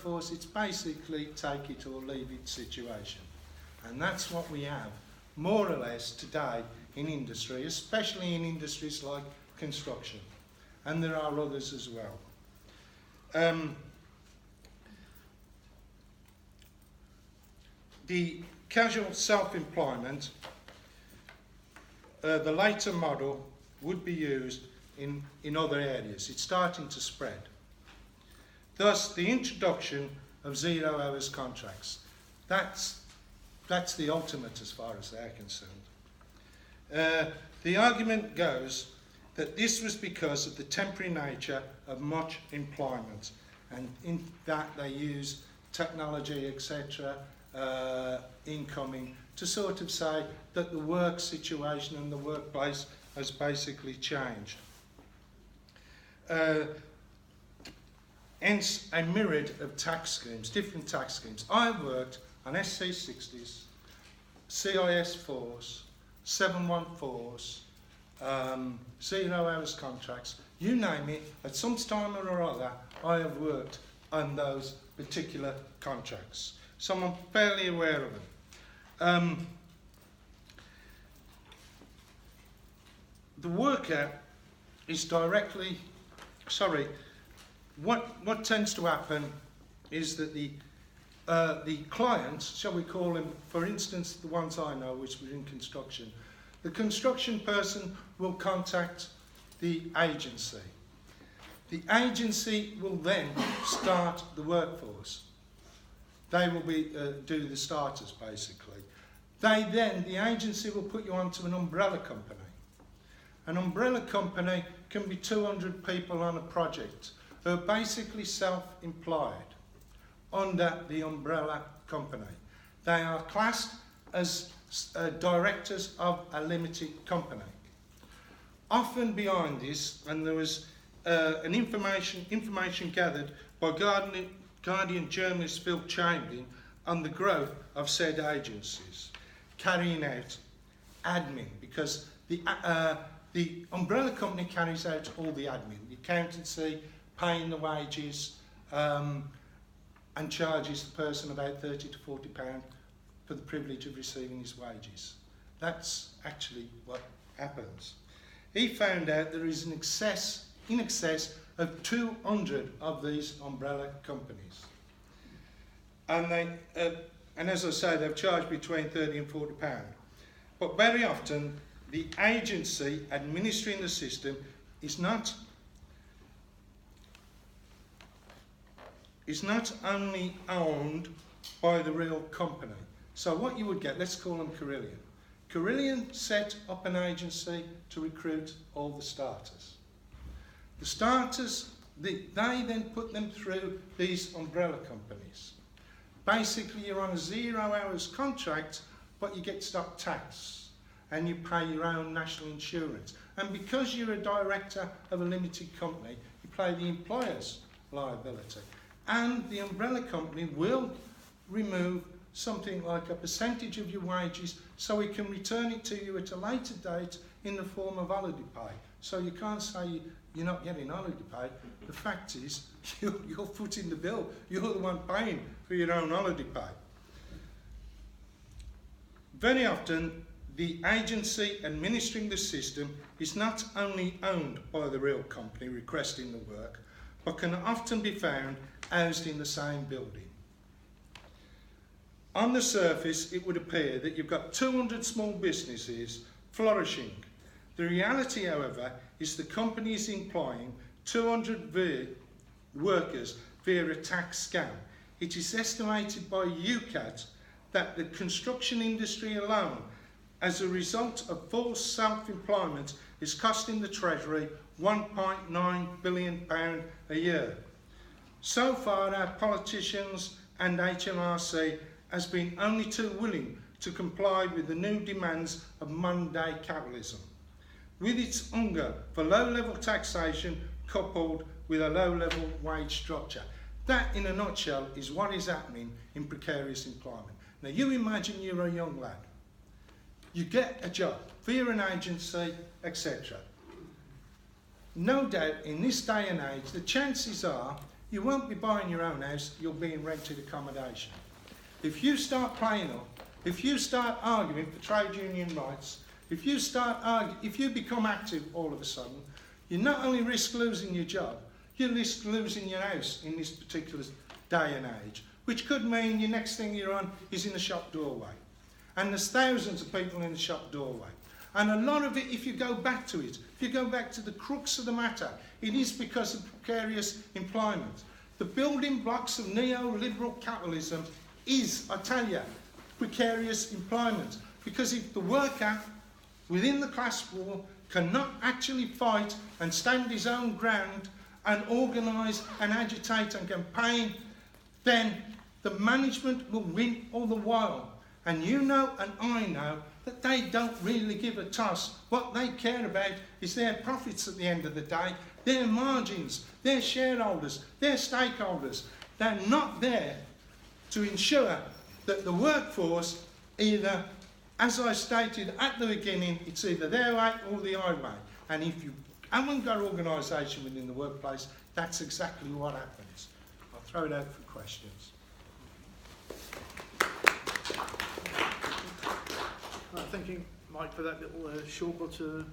workforce, it's basically take it or leave it situation. And that's what we have, more or less, today in industry, especially in industries like construction. And there are others as well. The casual self-employment, the later model would be used in other areas. It's starting to spread. Thus, the introduction of 0 hours contracts, that's the ultimate as far as they're concerned. The argument goes that this was because of the temporary nature of much employment, and in that they use technology, etc., incoming, to sort of say that the work situation and the workplace has basically changed. Hence a myriad of tax schemes, different tax schemes. I worked on SC60s, CIS4s, 714s, 0 hours contracts, you name it, at some time or other I have worked on those particular contracts. So I'm fairly aware of them. The worker is directly, what tends to happen is that the clients, shall we call them, for instance, the ones I know which were in construction, the construction person will contact the agency. The agency will then start the workforce. They will do the starters, basically. The agency will put you onto an umbrella company. An umbrella company can be 200 people on a project who are basically self-employed under the umbrella company. They are classed as directors of a limited company. Often behind this, and there was an information gathered by Guardian journalist Phil Chamberlain on the growth of said agencies, carrying out admin, because the umbrella company carries out all the admin, the accountancy, paying the wages, and charges the person about £30 to £40 for the privilege of receiving his wages. That's actually what happens. He found out there is in excess of 200 of these umbrella companies. And as I say, they've charged between £30 and £40. But very often, the agency administering the system is not only owned by the real company. So what you would get, let's call them Carillion. Carillion set up an agency to recruit all the starters. The starters, they then put them through these umbrella companies. Basically, you're on a 0 hours contract, but you get stock tax and you pay your own national insurance. And because you're a director of a limited company, you pay the employer's liability. And the umbrella company will remove something like a percentage of your wages so it can return it to you at a later date in the form of holiday pay. So you can't say you're not getting holiday pay. The fact is, you're footing the bill. You're the one paying for your own holiday pay. Very often, the agency administering the system is not only owned by the real company requesting the work, but can often be found housed in the same building. On the surface, it would appear that you've got 200 small businesses flourishing. The reality, however, is the company is employing 200 workers via a tax scam. It is estimated by UCAT that the construction industry alone, as a result of false self-employment, is costing the Treasury £1.9 billion a year. So far, our politicians and HMRC has been only too willing to comply with the new demands of modern-day capitalism, with its hunger for low-level taxation coupled with a low-level wage structure. That, in a nutshell, is what is happening in precarious employment. Now, you imagine you're a young lad. You get a job via an agency, etc. No doubt, in this day and age, the chances are you won't be buying your own house, you'll be in rented accommodation. If you start playing up, if you start arguing for trade union rights, if you become active all of a sudden, you not only risk losing your job, you risk losing your house in this particular day and age, which could mean your next thing you're on is in the shop doorway. And there's thousands of people in the shop doorway. And a lot of it, if you go back to it, if you go back to the crux of the matter, it is because of precarious employment. The building blocks of neoliberal capitalism is, I tell you, precarious employment. Because if the worker within the class war cannot actually fight and stand his own ground and organise and agitate and campaign, then the management will win all the while. And you know and I know that they don't really give a toss. What they care about is their profits at the end of the day, their margins, their shareholders, their stakeholders. They're not there to ensure that the workforce either, as I stated at the beginning, it's either their way or the highway. And if you haven't got organisation within the workplace, that's exactly what happens. I'll throw it out for questions. Thank you, Mike, for that little short but